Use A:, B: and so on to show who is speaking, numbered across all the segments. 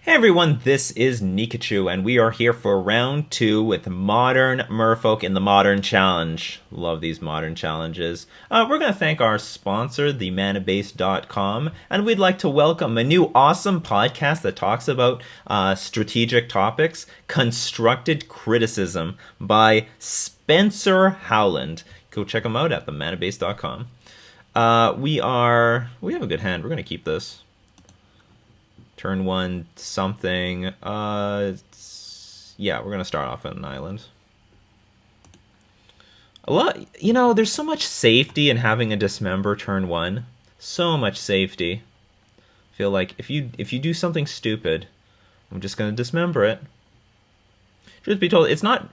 A: Hey everyone, this is Nikachu, and we are here for round 2 with Modern Merfolk in the Modern Challenge. Love these modern challenges. We're going to thank our sponsor, the Manabase.com, and we'd like to welcome a new awesome podcast that talks about strategic topics, Constructed Criticism by Spencer Howland. Go check them out at the Manabase.com. We have a good hand. We're going to keep this. Turn 1 something. Yeah, we're gonna start off on an island. There's so much safety in having a dismember turn 1. So much safety. I feel like if you do something stupid, I'm just gonna dismember it. Truth be told, it's not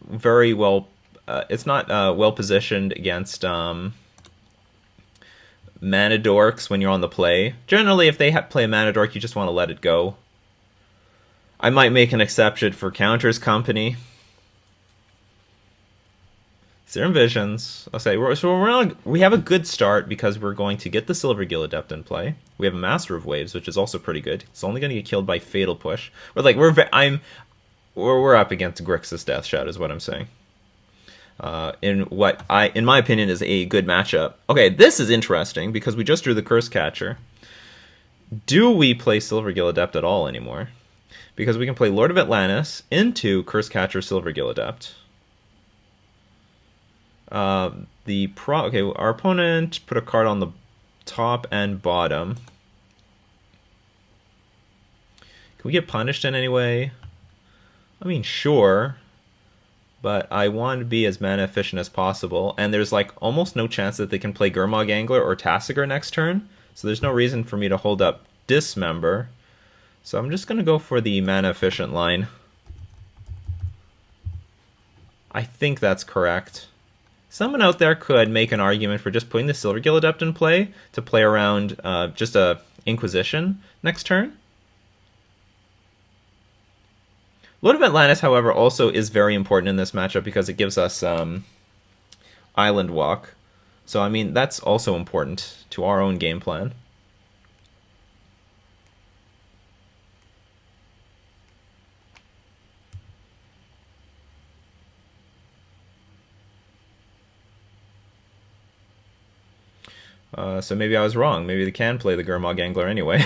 A: very well. It's not well positioned against mana dorks when you're on the play. Generally, if they play a mana dork, you just want to let it go. I might make an exception for Counters Company. Serum Visions. I'll say we have a good start because we're going to get the Silver Gill Adept in play. We have a Master of Waves, which is also pretty good. It's only going to get killed by Fatal Push. We're up against Grixis Death Shot, is what I'm saying. In my opinion, is a good matchup. Okay, this is interesting because we just drew the Curse Catcher. Do we play Silver Gill Adept at all anymore? Because we can play Lord of Atlantis into Curse Catcher Silver Gill Adept. Our opponent put a card on the top and bottom. Can we get punished in any way? I mean, sure. But I want to be as mana efficient as possible, and there's almost no chance that they can play Gurmag Angler or Tasigur next turn, so there's no reason for me to hold up Dismember. So I'm just going to go for the mana efficient line. I think that's correct. Someone out there could make an argument for just putting the Silver Gill Adept in play to play around just a Inquisition next turn. Lord of Atlantis, however, also is very important in this matchup because it gives us Island Walk. So, I mean, that's also important to our own game plan. So maybe I was wrong. Maybe they can play the Gurmag Angler anyway.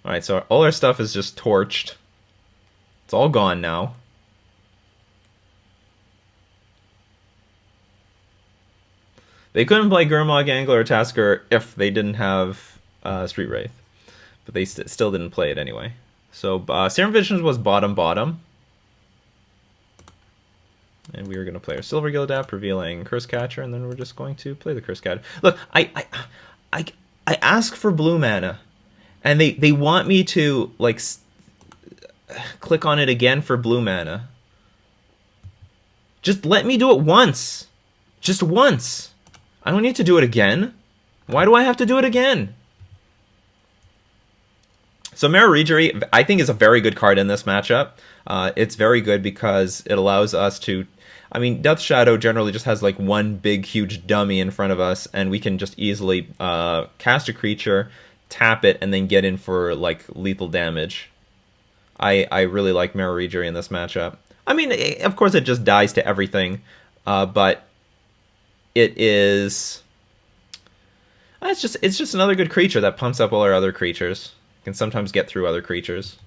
A: Alright, so all our stuff is just torched. It's all gone now. They couldn't play Gurmag Angler or Tasker if they didn't have Street Wraith. But they still didn't play it anyway. So Serum Visions was bottom. And we were going to play our Silver Gill Adept, revealing Curse Catcher, and then we're just going to play the Curse Catcher. Look, I ask for blue mana. And they want me to, click on it again for blue mana. Just let me do it once. Just once. I don't need to do it again. Why do I have to do it again? So Mirror Regery, I think, is a very good card in this matchup. It's very good because it allows us to... I mean, Death Shadow generally just has, one big, huge dummy in front of us, and we can just easily cast a creature, tap it, and then get in for lethal damage. I really like Mirror Regery in this matchup. I mean, of course it just dies to everything, but it is... It's just another good creature that pumps up all our other creatures. Can sometimes get through other creatures.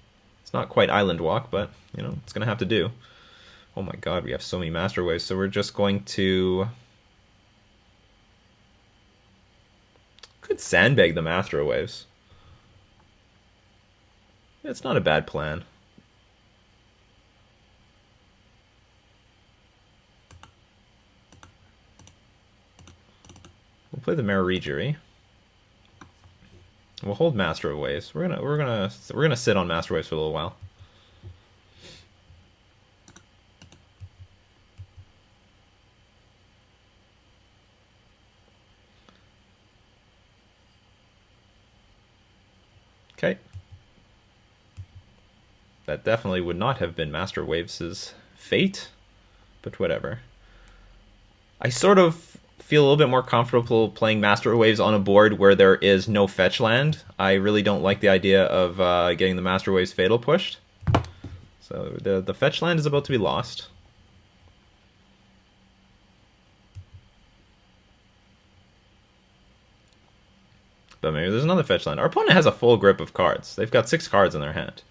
A: It's not quite Island Walk, but it's gonna have to do. Oh my god, we have so many Master Waves, so we're just going to... Could sandbag the Master Waves. It's not a bad plan. We'll play the Mirror Regery. We'll hold Master of Waves. We're gonna sit on Master Waves for a little while. Okay. That definitely would not have been Master Waves' fate, but whatever. I sort of feel a little bit more comfortable playing Master Waves on a board where there is no fetch land. I really don't like the idea of getting the Master Waves Fatal pushed. So the fetch land is about to be lost. But maybe there's another fetch land. Our opponent has a full grip of cards. They've got 6 cards in their hand.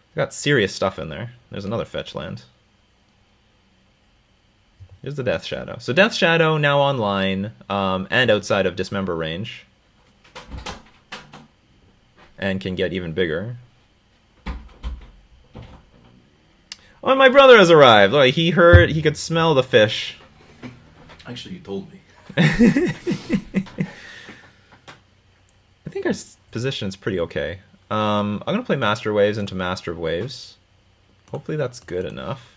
A: They've got serious stuff in there. There's another fetch land. Here's the Death Shadow. So Death Shadow now online and outside of Dismember range. And can get even bigger. Oh, my brother has arrived. Like, he could smell the fish.
B: Actually, you told me.
A: I think our position is pretty okay. I'm going to play Master Waves into Master of Waves. Hopefully that's good enough.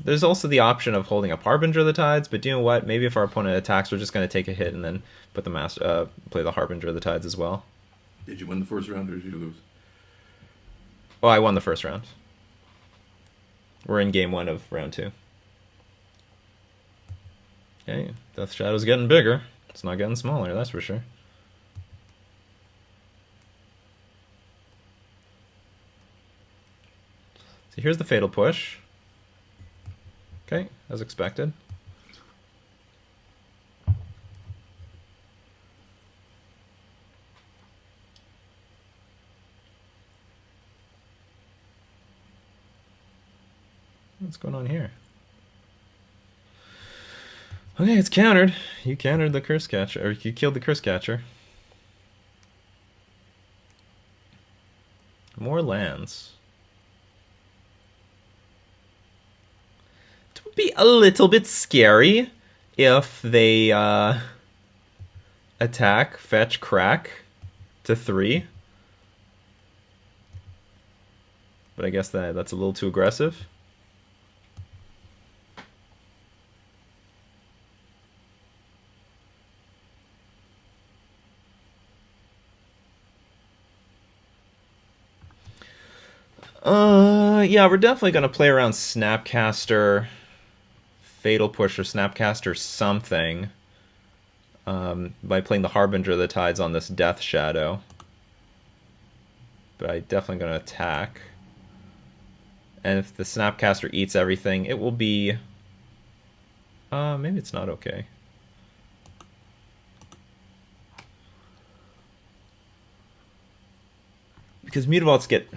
A: There's also the option of holding up Harbinger of the Tides, but you know what? Maybe if our opponent attacks, we're just going to take a hit and then put the play the Harbinger of the Tides as well.
B: Did you win the first round or did you lose?
A: Oh, I won the first round. We're in game 1 of round 2. Okay, Death Shadow's getting bigger. It's not getting smaller, that's for sure. So here's the Fatal Push. Okay, as expected. What's going on here? Okay, it's countered. You countered the Curse Catcher, or you killed the Curse Catcher. More lands. It would be a little bit scary if they attack, fetch, crack to 3. But I guess that's a little too aggressive. Yeah, we're definitely going to play around Snapcaster, Fatal Push, or Snapcaster something by playing the Harbinger of the Tides on this Death Shadow. But I'm definitely going to attack. And if the Snapcaster eats everything, it will be... maybe it's not okay. Because Mutavaults get...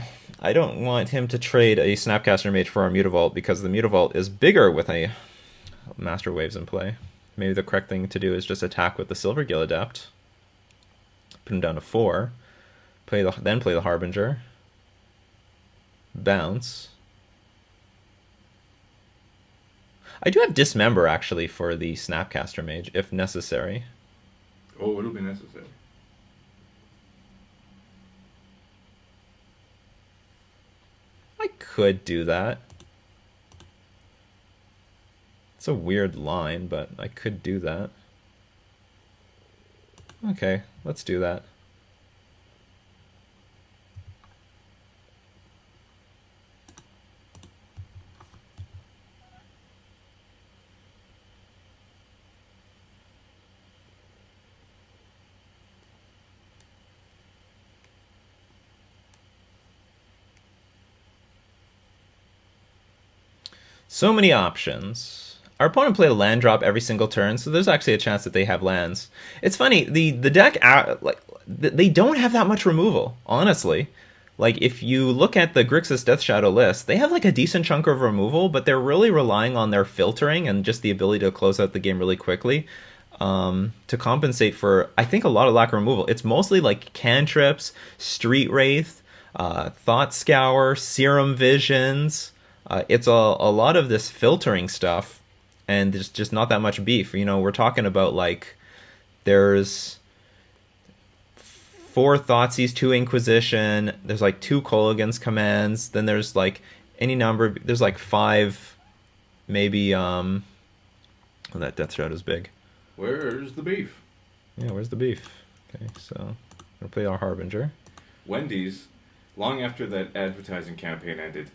A: I don't want him to trade a Snapcaster Mage for our Mutavault because the Mutavault is bigger with a Master Waves in play. Maybe the correct thing to do is just attack with the Silvergill Adept. Put him down to 4. Then play the Harbinger. Bounce. I do have Dismember, actually, for the Snapcaster Mage, if necessary.
B: Oh, it'll be necessary.
A: I could do that. It's a weird line, but I could do that. Okay, let's do that. So many options. Our opponent played a land drop every single turn, so there's actually a chance that they have lands. It's funny, the deck, they don't have that much removal, honestly. Like, if you look at the Grixis Death Shadow list, they have like a decent chunk of removal, but they're really relying on their filtering and just the ability to close out the game really quickly to compensate for, I think, a lot of lack of removal. It's mostly like cantrips, Street Wraith, Thought Scour, Serum Visions. It's a lot of this filtering stuff, and there's just not that much beef. You know, we're talking about, like, there's 4 Thoughtseizes, 2 Inquisition, there's like 2 Kolaghan's commands, then there's like any number, there's like 5, maybe, oh, that Death Shadow's big.
B: Where's the beef?
A: Yeah, where's the beef? Okay, so I'm gonna play our Harbinger.
B: Wendy's, long after that advertising campaign ended,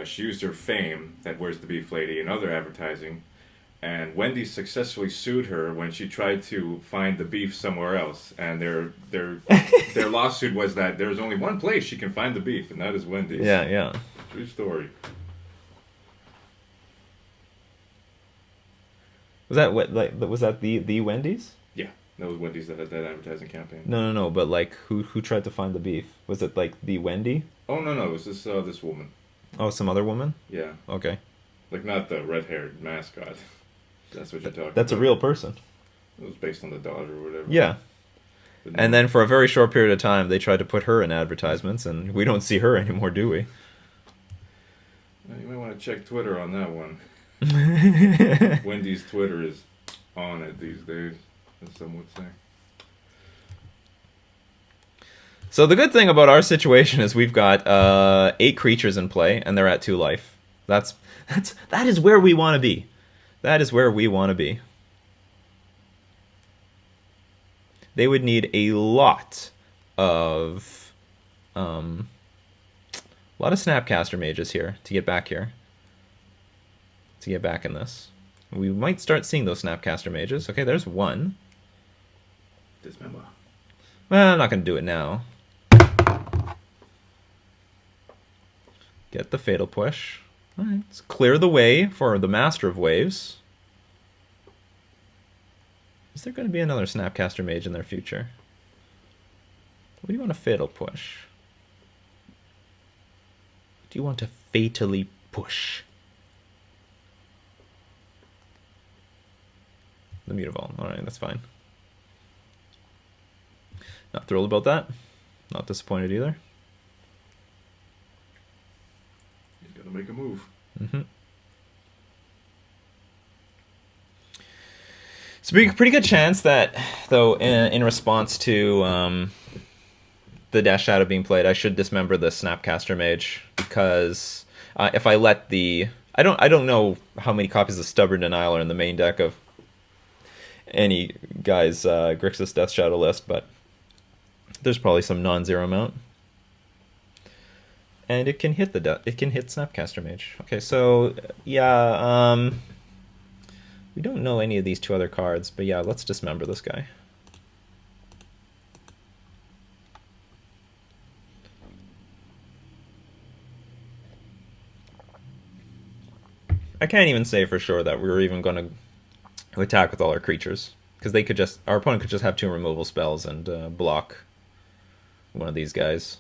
B: she used her fame, that Where's the Beef Lady, and other advertising, and Wendy successfully sued her when she tried to find the beef somewhere else. And their lawsuit was that there's only one place she can find the beef, and that is Wendy's.
A: Yeah, yeah.
B: True story.
A: Was that what? Like, was that the Wendy's?
B: Yeah, that was Wendy's that had that advertising campaign.
A: No. But like, who tried to find the beef? Was it like the Wendy?
B: Oh no, it was this woman.
A: Oh, some other woman.
B: Yeah,
A: Okay.
B: like not the red-haired mascot. That's what you're talking.
A: That's
B: about.
A: a real person.
B: It was based on the daughter or whatever.
A: Yeah.
B: But
A: And then for a very short period of time, they tried to put her in advertisements, and we don't see her anymore, do we?
B: You might want to check Twitter on that one. Wendy's Twitter is on it these days, as some would say.
A: So the good thing about our situation is we've got 8 creatures in play, and they're at 2 life. That is where we want to be. That is where we want to be. They would need a lot of Snapcaster mages here to get back here. To get back in this. We might start seeing those Snapcaster mages. Okay, there's one.
B: Dismember.
A: Well, I'm not going to do it now. Get the Fatal Push. All right, let's clear the way for the Master of Waves. Is there going to be another Snapcaster Mage in their future? What do you want to Fatal Push? Do you want to fatally push? The Mutavault. Alright, that's fine. Not thrilled about that. Not disappointed either.
B: He's got to make a move.
A: Mm-hmm. So pretty good chance that, though, in response to the Death Shadow being played, I should dismember the Snapcaster Mage, because if I let the... I don't know how many copies of Stubborn Denial are in the main deck of any guy's Grixis Death Shadow list, but there's probably some non-zero amount. And it can hit it can hit Snapcaster Mage. Okay, so yeah, we don't know any of these 2 other cards, but yeah, let's dismember this guy. I can't even say for sure that we're even going to attack with all our creatures, because our opponent could just have 2 removal spells and block one of these guys.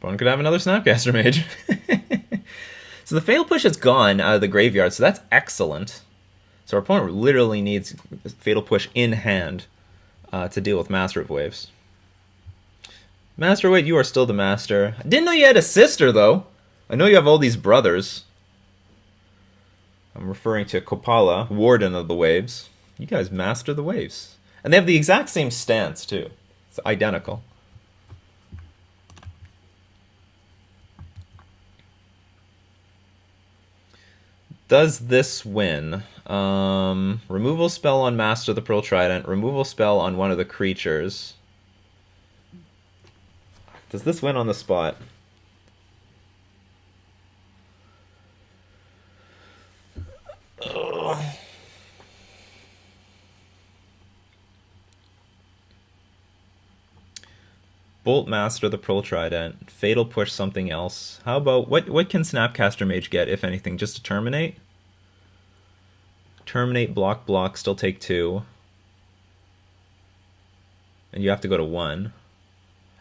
A: Opponent could have another Snapcaster Mage. So the Fatal Push is gone out of the graveyard, so that's excellent. So our opponent literally needs Fatal Push in hand to deal with Master of Waves. Master, wait, you are still the master. I didn't know you had a sister, though. I know you have all these brothers. I'm referring to Kopala, Warden of the Waves. You guys master the waves. And they have the exact same stance, too. It's identical. Does this win? Removal spell on Master of the Pearl Trident. Removal spell on one of the creatures. Does this win on the spot? Ugh. Bolt Master of the Pearl Trident. Fatal Push something else. How about... What can Snapcaster Mage get, if anything? Just to Terminate? Terminate, block, still take 2. And you have to go to 1.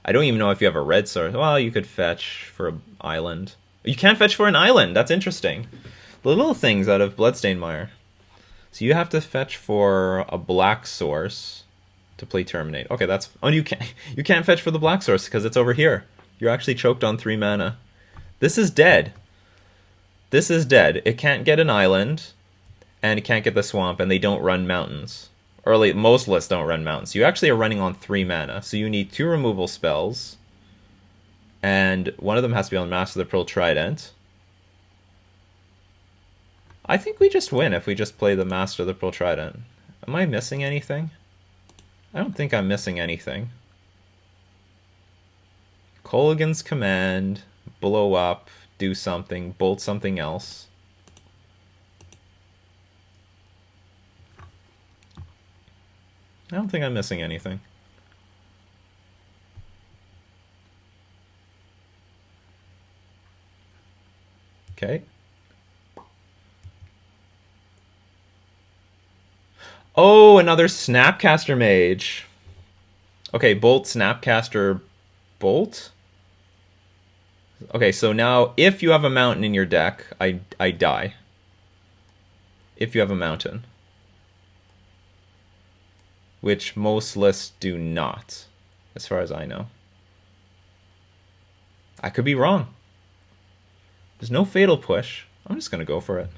A: I don't even know if you have a red source. Well, you could fetch for an island. You can't fetch for an island! That's interesting. The little things out of Bloodstained Mire. So you have to fetch for a black source to play Terminate. Okay, that's... Oh, you can't fetch for the black source because it's over here. You're actually choked on 3 mana. This is dead. This is dead. It can't get an island, and it can't get the swamp, and they don't run mountains. Or like, most lists don't run mountains. You actually are running on 3 mana, so you need 2 removal spells, and one of them has to be on Master of the Pearl Trident. I think we just win if we just play the Master of the Pearl Trident. Am I missing anything? I don't think I'm missing anything. Kolaghan's Command, blow up, do something, bolt something else. I don't think I'm missing anything. Okay. Oh, another Snapcaster Mage. Okay, Bolt, Snapcaster, Bolt. Okay, so now if you have a mountain in your deck, I die. If you have a mountain. Which most lists do not, as far as I know. I could be wrong. There's no fatal push. I'm just going to go for it.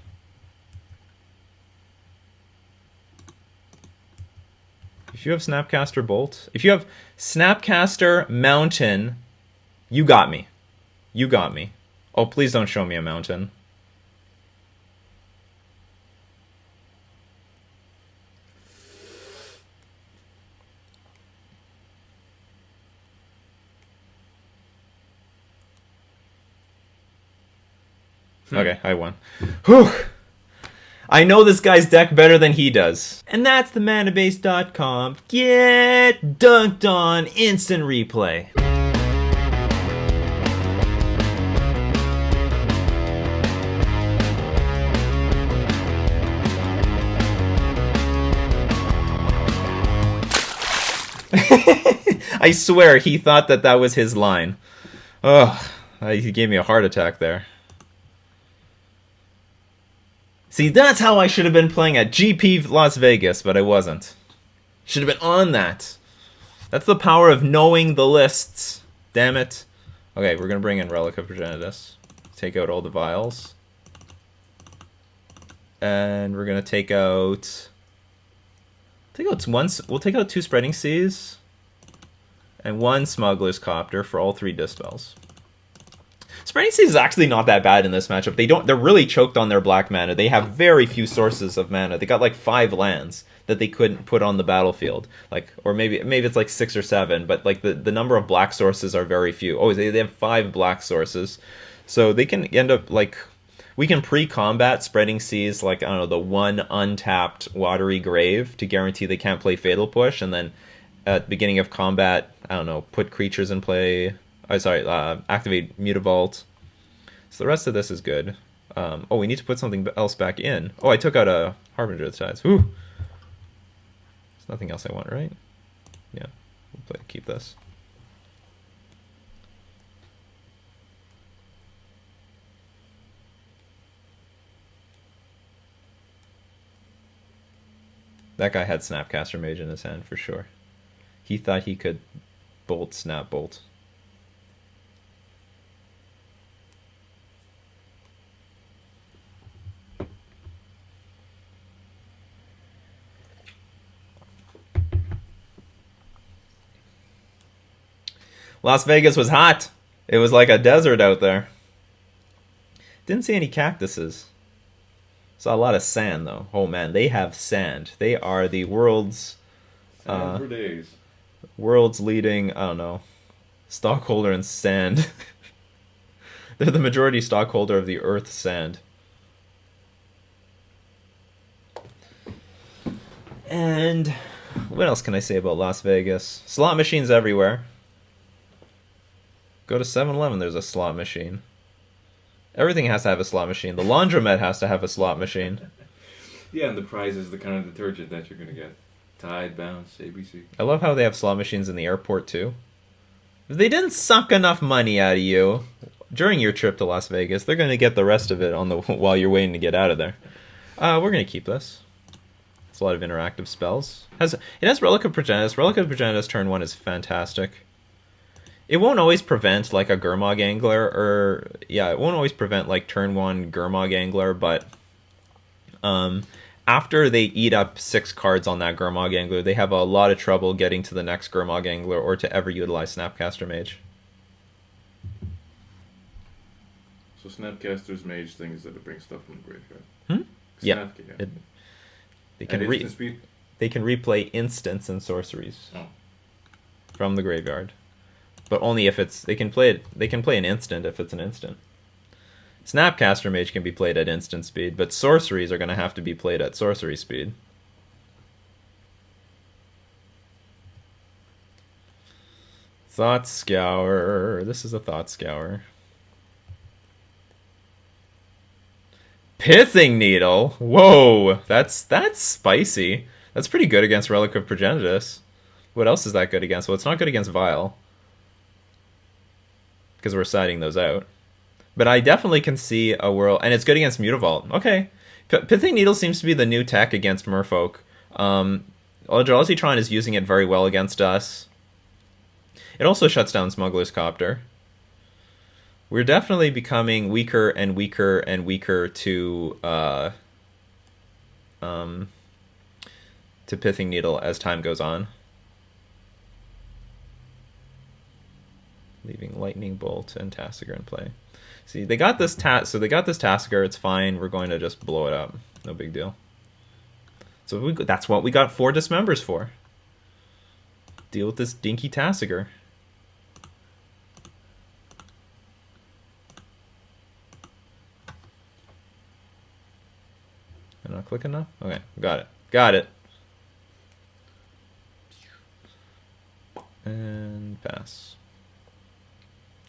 A: If you have Snapcaster Bolt, if you have Snapcaster Mountain, you got me. You got me. Oh, please don't show me a mountain. Okay, I won. Whew! I know this guy's deck better than he does. And that's the manabase.com. Get dunked on instant replay. I swear he thought that that was his line. Ugh, he gave me a heart attack there. See, that's how I should have been playing at GP Las Vegas, but I wasn't. Should have been on that. That's the power of knowing the lists. Damn it. Okay, we're going to bring in Relic of Progenitus. Take out all the vials. And we're going to take out... We'll take out 2 Spreading Seas. And 1 Smuggler's Copter for all 3 Dispels. Spreading Seas is actually not that bad in this matchup. They're really choked on their black mana. They have very few sources of mana. They got like 5 lands that they couldn't put on the battlefield. Like, or maybe it's like 6 or 7, but like the number of black sources are very few. Oh, they have 5 black sources. So they can end up like, we can pre-combat Spreading Seas, like, I don't know, the 1 untapped Watery Grave to guarantee they can't play Fatal Push, and then at the beginning of combat, I don't know, put creatures in play. Activate Mutavault. So the rest of this is good. Oh, we need to put something else back in. Oh, I took out a Harbinger of the Tides. Whew. There's nothing else I want, right? Yeah, we'll keep this. That guy had Snapcaster Mage in his hand for sure. He thought he could bolt, snap, bolt. Las Vegas was hot. It was like a desert out there. Didn't see any cactuses. Saw a lot of sand, though. Oh, man, they have sand. They are the world's...
B: Sand for days.
A: World's leading, I don't know, stockholder in sand. They're the majority stockholder of the Earth's sand. And what else can I say about Las Vegas? Slot machines everywhere. Go to 7-Eleven, there's a slot machine. Everything has to have a slot machine. The laundromat has to have a slot machine.
B: Yeah, and the prize is the kind of detergent that you're going to get. Tide, Bounce, ABC.
A: I love how they have slot machines in the airport, too. If they didn't suck enough money out of you during your trip to Las Vegas, they're going to get the rest of it on the while you're waiting to get out of there. We're going to keep this. It's a lot of interactive spells. It has Relic of Progenitus. Relic of Progenitus turn 1 is fantastic. It won't always prevent, like, a Gurmag Angler, or... Yeah, it won't always prevent, like, turn 1 Gurmag Angler, but... after they eat up 6 cards on that Gurmag Angler, they have a lot of trouble getting to the next Gurmag Angler, or to ever utilize Snapcaster Mage.
B: So Snapcaster's Mage things that it brings stuff from the graveyard.
A: Yeah. They can they can replay instants and sorceries
B: Oh.
A: from the graveyard, but only if it's they can play it. They can play an instant if it's an instant. Snapcaster Mage can be played at instant speed, but sorceries are going to have to be played at sorcery speed. Thought Scour. This is a Thought Scour. Pithing Needle. Whoa, that's spicy. That's pretty good against Relic of Progenitus. What else is that good against? Well, it's not good against Vile, because we're siding those out. But I definitely can see a world, and it's good against Mutavault. Okay, Pithing Needle seems to be the new tech against Merfolk. Eldrazi is using it very well against us. It also shuts down Smuggler's Copter. We're definitely becoming weaker and weaker and weaker to Pithing Needle as time goes on. Leaving Lightning Bolt and Tasigur in play. See, they got this so they got this Tasigur. It's fine. We're going to just blow it up. No big deal. So that's what we got 4 Dismembers for. Deal with this dinky Tasigur. I'm not clicking enough? Okay, got it. Got it. And pass.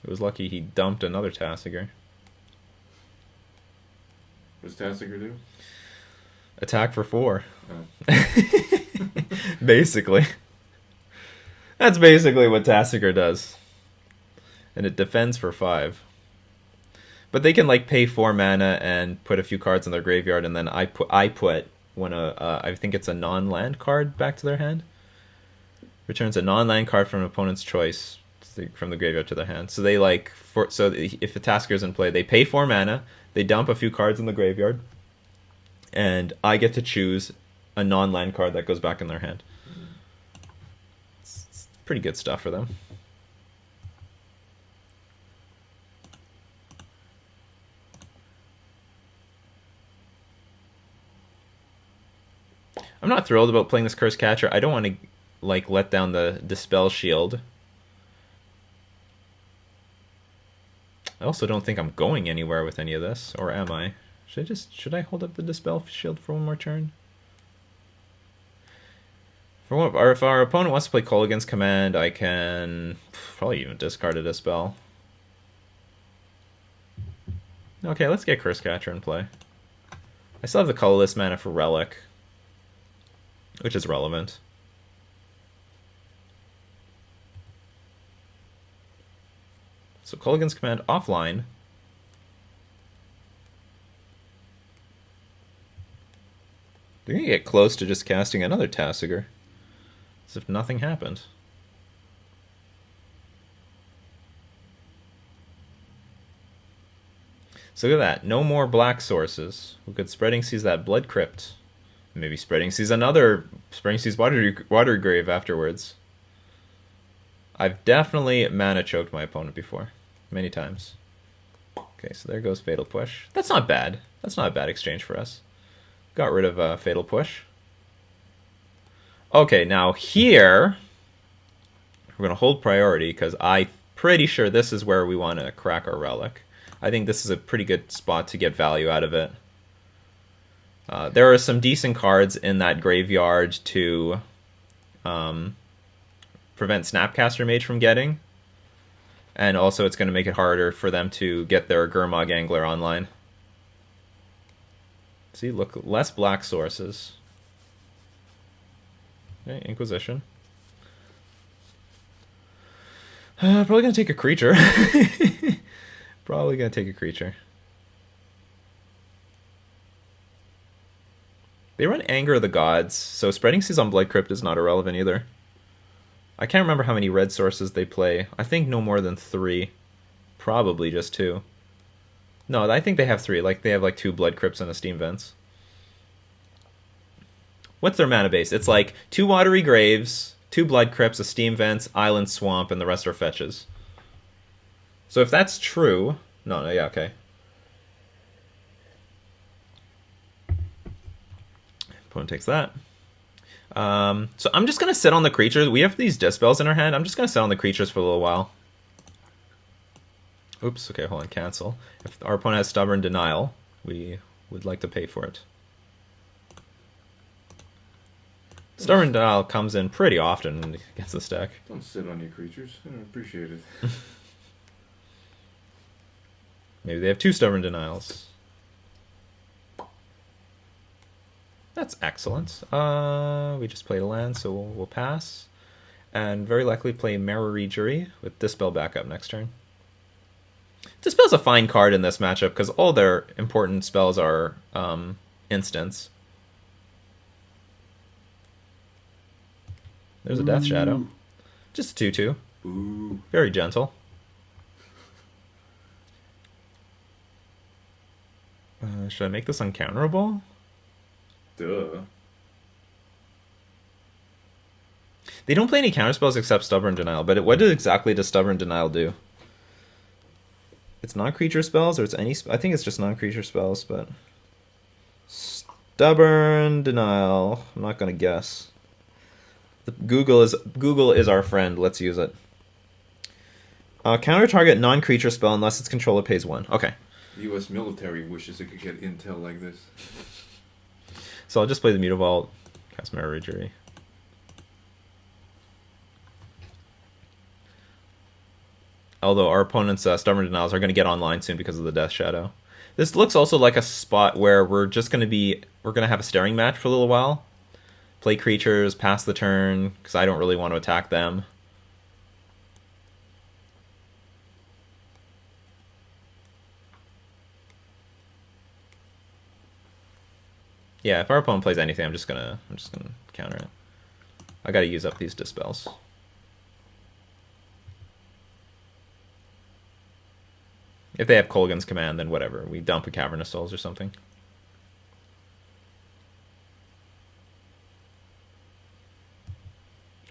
A: It was lucky he dumped another Tasigur.
B: What's Tasigur do?
A: Attack for 4.
B: Oh.
A: Basically. That's basically what Tasigur does. And it defends for 5. But they can like pay 4 mana and put a few cards in their graveyard, and then I put when I think it's a non-land card back to their hand. Returns a non-land card from an opponent's choice from the graveyard to their hand. So they if the Tasker's in play, they pay 4 mana, they dump a few cards in the graveyard, and I get to choose a non-land card that goes back in their hand. It's pretty good stuff for them. I'm not thrilled about playing this Curse Catcher. I don't want to like let down the Dispel Shield. I also don't think I'm going anywhere with any of this, or am I? Should I hold up the Dispel Shield for one more turn? If our opponent wants to play Kolaghan's Command, I can probably even discard a Dispel. Okay, let's get Curse Catcher in play. I still have the colorless mana for Relic, which is relevant. So Kolaghan's Command offline. They're going to get close to just casting another Tasigur, as if nothing happened. So look at that. No more black sources. We could Spreading Seas that Blood Crypt. Maybe Spreading Seas Watery Grave afterwards. I've definitely mana choked my opponent before. Many times. Okay, so there goes Fatal Push. That's not bad. That's not a bad exchange for us. Got rid of Fatal Push. Okay, now here we're going to hold priority because I'm pretty sure this is where we want to crack our Relic. I think this is a pretty good spot to get value out of it. There are some decent cards in that graveyard to prevent Snapcaster Mage from getting. And also it's going to make it harder for them to get their Gurmag Angler online. See, look, less black sources. Okay, Inquisition. Probably going to take a creature. Probably going to take a creature. They run Anger of the Gods, so Spreading Seas on Blood Crypt is not irrelevant either. I can't remember how many red sources they play. I think no more than 3. Probably just 2. No, I think they have 3. Like, they have like 2 Blood Crypts and a Steam Vents. What's their mana base? It's like 2 Watery Graves, 2 Blood Crypts, a Steam Vents, Island Swamp, and the rest are fetches. So if that's true... No, yeah, okay. Opponent takes that. So I'm just going to sit on the creatures. We have these Dispels in our hand. I'm just going to sit on the creatures for a little while. Oops, okay, hold on, cancel. If our opponent has Stubborn Denial, we would like to pay for it. Stubborn Denial comes in pretty often against this deck.
B: Don't sit on your creatures. I don't appreciate it.
A: Maybe they have 2 Stubborn Denials. That's excellent. We just played a land, so we'll pass. And very likely play Merfolk with Dispel backup next turn. Dispel's a fine card in this matchup because all their important spells are instants. There's a Death Shadow. Just a 2/2.
B: Ooh.
A: Very gentle. Should I make this uncounterable?
B: Duh.
A: They don't play any counterspells except Stubborn Denial, but what exactly does Stubborn Denial do? It's non-creature spells, or it's any... I think it's just non-creature spells, but... Stubborn Denial. I'm not going to guess. Google is our friend. Let's use it. Counter target non-creature spell unless its controller pays 1. Okay.
B: The U.S. military wishes it could get intel like this.
A: So I'll just play the Mutavault, cast Merfolk. Although our opponent's Stubborn Denials are going to get online soon because of the Death Shadow. This looks also like a spot where we're going to have a staring match for a little while. Play creatures, pass the turn, because I don't really want to attack them. Yeah, if our opponent plays anything, I'm just gonna counter it. I gotta use up these Dispels. If they have Kolaghan's Command, then whatever. We dump a Cavernous Souls or something.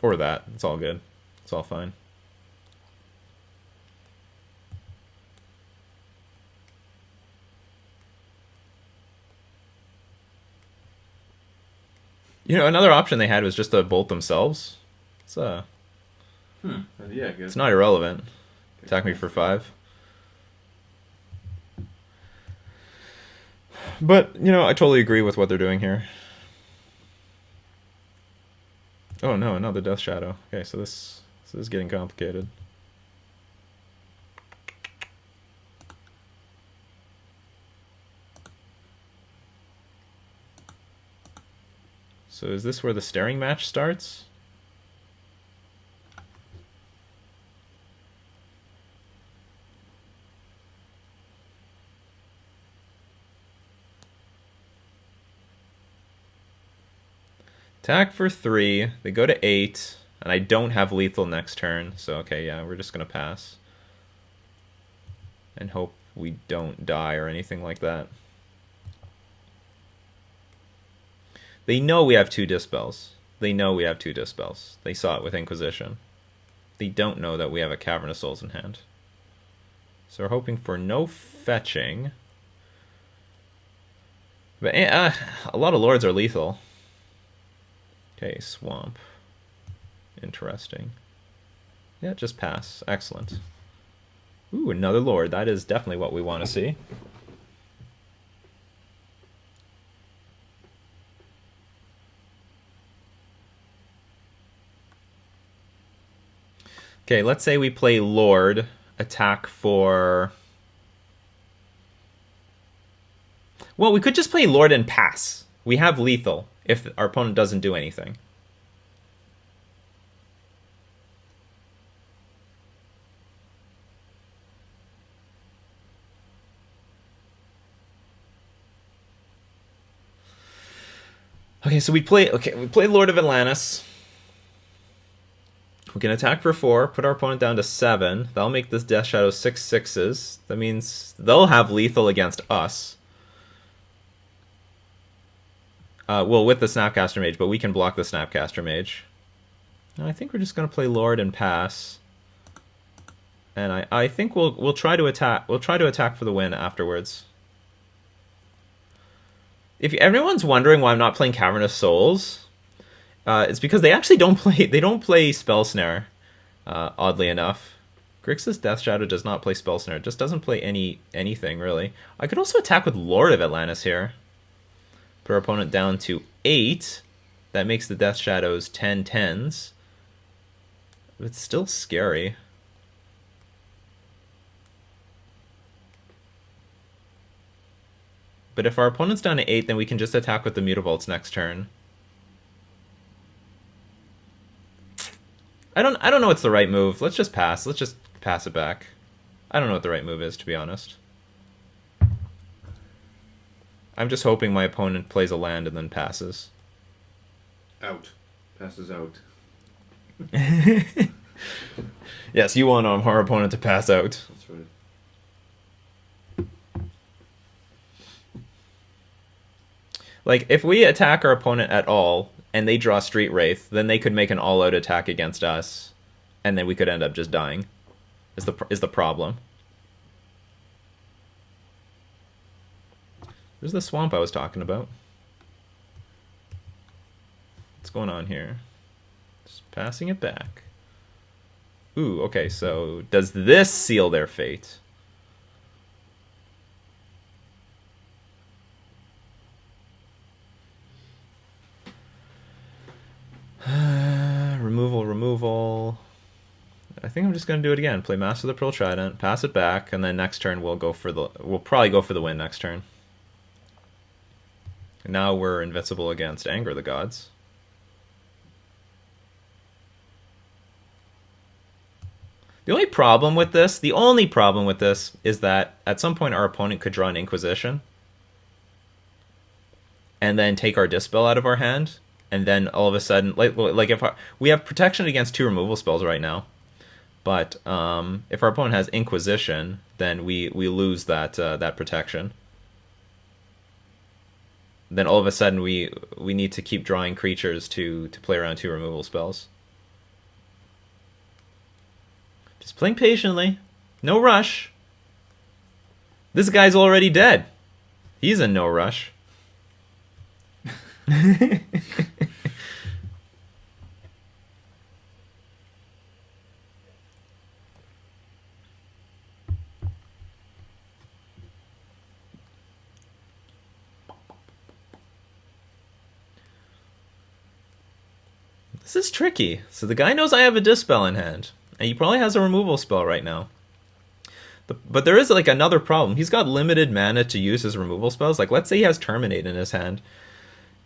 A: Or that. It's all good. It's all fine. You know, another option they had was just to bolt themselves. It's
B: Yeah, I guess.
A: It's not irrelevant. Attack me for 5. But, you know, I totally agree with what they're doing here. Oh no, another Death Shadow. Okay, so this is getting complicated. So is this where the staring match starts? Attack for 3. They go to 8. And I don't have lethal next turn. So, okay, yeah, we're just going to pass. And hope we don't die or anything like that. They know we have 2 Dispels. They know we have 2 Dispels. They saw it with Inquisition. They don't know that we have a Cavernous Souls in hand. So we're hoping for no fetching. But a lot of Lords are lethal. Okay, Swamp. Interesting. Yeah, just pass. Excellent. Ooh, another Lord. That is definitely what we want to see. Okay, let's say we play Lord, attack for... Well, we could just play Lord and pass. We have lethal if our opponent doesn't do anything. Okay, so we play Lord of Atlantis. We can attack for 4, put our opponent down to 7. That'll make this Death Shadow 6 6s. That means they'll have lethal against us. Well, with the Snapcaster Mage, but we can block the Snapcaster Mage. And I think we're just going to play Lord and pass. And I think we'll try to attack. We'll try to attack for the win afterwards. If everyone's wondering why I'm not playing Cavernous Souls, It's because they actually don't play. They don't play Spell Snare. Oddly enough, Grixis Death Shadow does not play Spell Snare. It just doesn't play anything really. I could also attack with Lord of Atlantis here. Put our opponent down to 8. That makes the Death Shadows 10/10s. It's still scary. But if our opponent's down to 8, then we can just attack with the Mutavaults next turn. I don't know what's the right move. Let's just pass. Let's just pass it back. I don't know what the right move is, to be honest. I'm just hoping my opponent plays a land and then passes.
B: Out. Passes out.
A: Yes, you want our opponent to pass out.
B: That's right.
A: Like, if we attack our opponent at all, and they draw Street Wraith, then they could make an all-out attack against us, and then we could end up just dying. Is the problem. There's the swamp I was talking about. What's going on here? Just passing it back. Ooh, okay, so does this seal their fate? Removal. I think I'm just gonna do it again. Play Master of the Pearl Trident, pass it back, and then next turn we'll probably go for the win next turn. Now we're invincible against Anger of the Gods. The only problem with this is that at some point our opponent could draw an Inquisition and then take our Dispel out of our hand, and then all of a sudden, like if we have protection against 2 removal spells right now, but if our opponent has Inquisition, then we lose that protection. Then all of a sudden we need to keep drawing creatures to play around 2 removal spells. Just playing patiently. No rush. This guy's already dead. He's in no rush. This is tricky. So the guy knows I have a Dispel in hand, and he probably has a removal spell right now. But there is like another problem. He's got limited mana to use his removal spells. Like, let's say he has Terminate in his hand.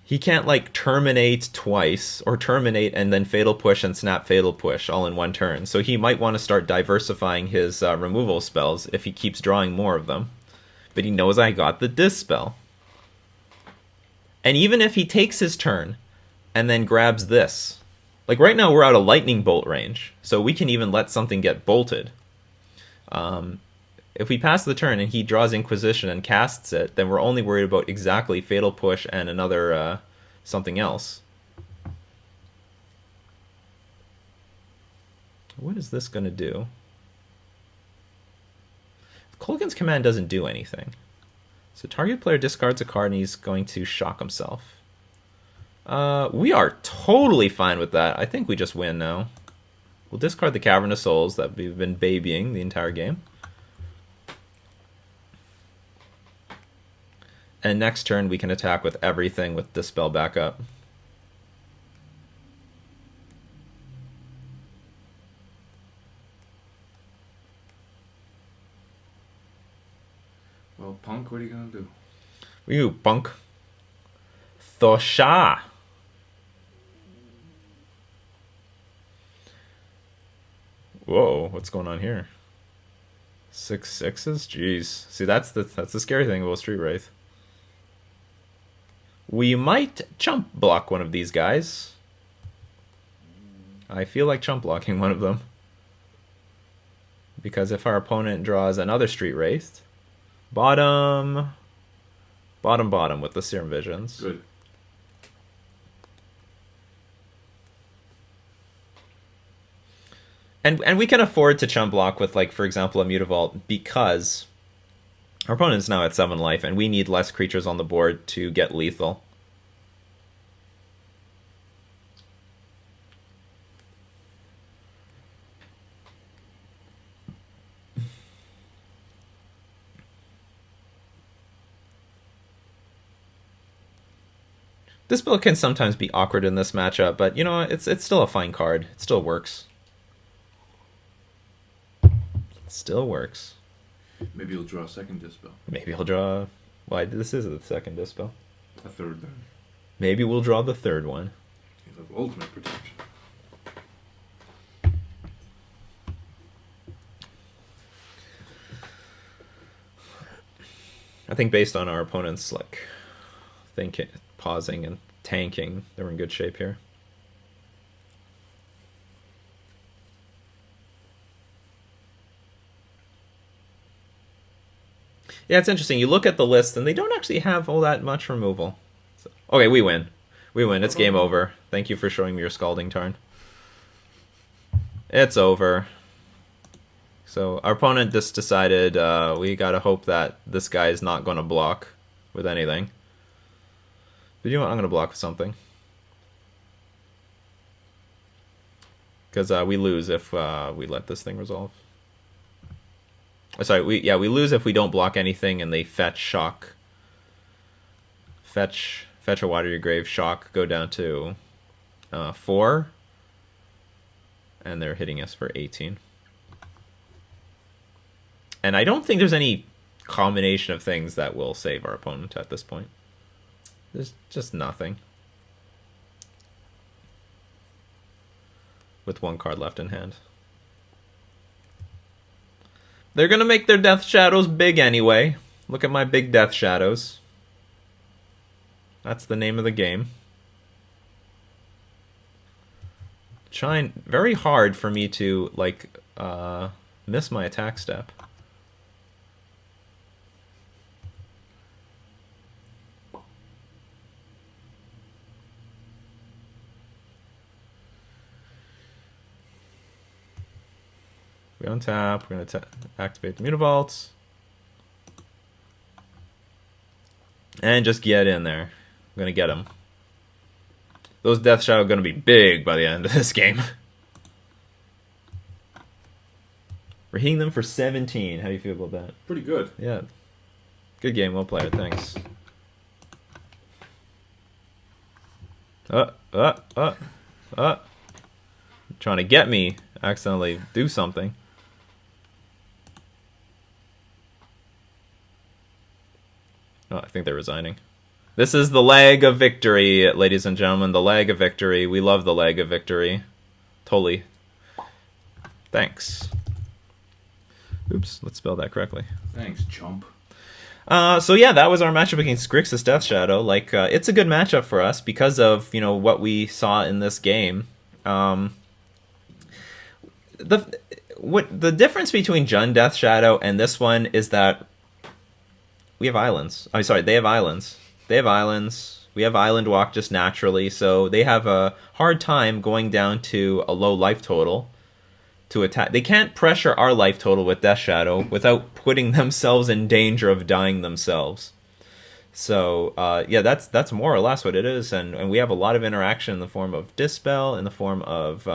A: He can't like Terminate twice, or Terminate and then Fatal Push and Snap Fatal Push all in one turn. So he might want to start diversifying his removal spells if he keeps drawing more of them. But he knows I got the Dispel. And even if he takes his turn and then grabs this, like right now we're out of Lightning Bolt range, so we can even let something get bolted. If we pass the turn and he draws Inquisition and casts it, then we're only worried about exactly Fatal Push and another something else. What is this going to do? Kolaghan's Command doesn't do anything. So target player discards a card and he's going to shock himself. We are totally fine with that. I think we just win now. We'll discard the Cavern of Souls that we've been babying the entire game. And next turn we can attack with everything with Dispel backup.
B: Well, Punk, what are you gonna do?
A: You punk. Thosha. Whoa, what's going on here? 6/6s? Jeez. See, that's the scary thing about Street Wraith. We might chump block one of these guys. I feel like chump blocking one of them. Because if our opponent draws another Street Wraith, bottom with the Serum Visions.
B: Good.
A: And we can afford to chump block with, like, for example, a Mutavault, because our opponent is now at 7 life, and we need less creatures on the board to get lethal. Dispel can sometimes be awkward in this matchup, but it's still a fine card. It still works. It still works.
B: Maybe you'll draw a second Dispel.
A: Maybe he'll draw. Why this is the second Dispel.
B: A third then.
A: Maybe we'll draw the third one.
B: You'll have ultimate protection.
A: I think based on our opponent's thinking, pausing, and tanking, they're in good shape here. Yeah, it's interesting. You look at the list, and they don't actually have all that much removal. So, okay, we win. We win. It's game over. Thank you for showing me your Scalding Tarn. It's over. So our opponent just decided we gotta hope that this guy is not going to block with anything. But you know what? I'm going to block with something. Because we lose if we let this thing resolve. Sorry, we lose if we don't block anything and they fetch shock. Fetch a Water Your Grave, shock, go down to 4. And they're hitting us for 18. And I don't think there's any combination of things that will save our opponent at this point. There's just nothing. With one card left in hand. They're going to make their Death Shadows big anyway. Look at my big Death Shadows. That's the name of the game. Trying very hard for me to, miss my attack step. We untap, we're going to activate the Mutavaults. And just get in there. I'm going to get them. Those Death Shadow are going to be big by the end of this game. We're hitting them for 17. How do you feel about that?
B: Pretty good.
A: Yeah. Good game, well played. Thanks. Trying to get me accidentally do something. Oh, I think they're resigning. This is the leg of victory, ladies and gentlemen. The leg of victory. We love the leg of victory. Totally. Thanks. Oops, let's spell that correctly.
B: Thanks, chump.
A: So yeah, that was our matchup against Grixis Death Shadow. It's a good matchup for us because of, what we saw in this game. The difference between Jund Death Shadow and this one is that we have islands. I'm sorry, they have islands. They have islands. We have Island Walk just naturally, so they have a hard time going down to a low life total to attack. They can't pressure our life total with Death Shadow without putting themselves in danger of dying themselves. So, yeah, that's more or less what it is, and we have a lot of interaction in the form of Dispel, in the form of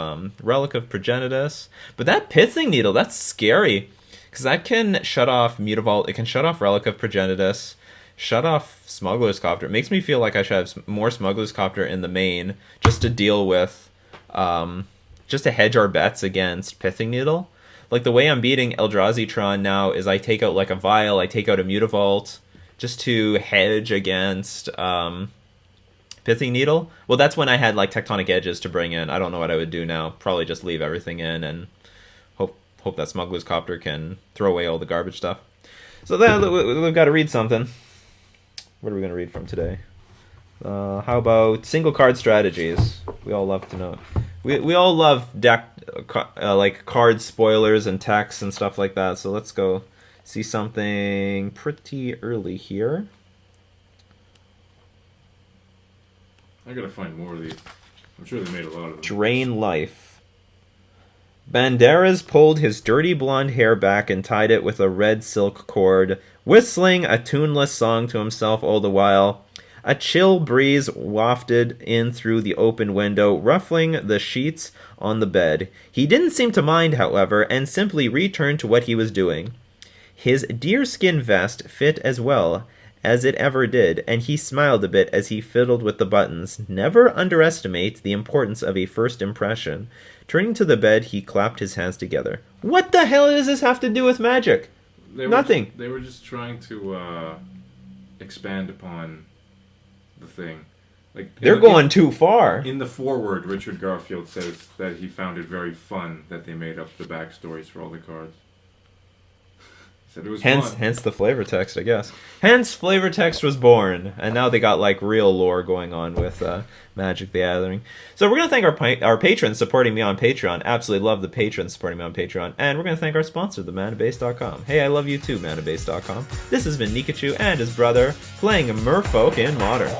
A: Relic of Progenitus. But that Pithing Needle, that's scary, because that can shut off Mutavault, it can shut off Relic of Progenitus, shut off Smuggler's Copter. It makes me feel like I should have more Smuggler's Copter in the main, just to deal with, just to hedge our bets against Pithing Needle. Like, the way I'm beating Eldrazi Tron now is I take out, a Vial, I take out a Mutavault, just to hedge against Pithing Needle. Well, that's when I had, Tectonic Edges to bring in. I don't know what I would do now. Probably just leave everything in and hope that Smuggler's Copter can throw away all the garbage stuff. So then we've got to read something. What are we going to read from today? How about single card strategies? We all love to know. We all love deck card spoilers and text and stuff like that. So let's go see something pretty early here.
B: I gotta find more of these. I'm sure they made a lot of them.
A: Drain Life. Banderas pulled his dirty blonde hair back and tied it with a red silk cord, whistling a tuneless song to himself all the while. A chill breeze wafted in through the open window, ruffling the sheets on the bed. He didn't seem to mind, however, and simply returned to what he was doing. His deerskin vest fit as well, as it ever did, and he smiled a bit as he fiddled with the buttons. Never underestimate the importance of a first impression. Turning to the bed, he clapped his hands together. What the hell does this have to do with magic? Nothing.
B: They were just trying to expand upon the thing. Like
A: they're going too far.
B: In the foreword, Richard Garfield says that he found it very fun that they made up the backstories for all the cards. Said it was fun.
A: Hence the flavor text, I guess. Hence flavor text was born, and now they got like real lore going on with Magic the Gathering. So we're gonna thank our patrons supporting me on Patreon. Absolutely love the patrons supporting me on Patreon, and we're gonna thank our sponsor, themanabase.com. Hey, I love you too, manabase.com. This has been Nikachu and his brother playing Merfolk in Modern.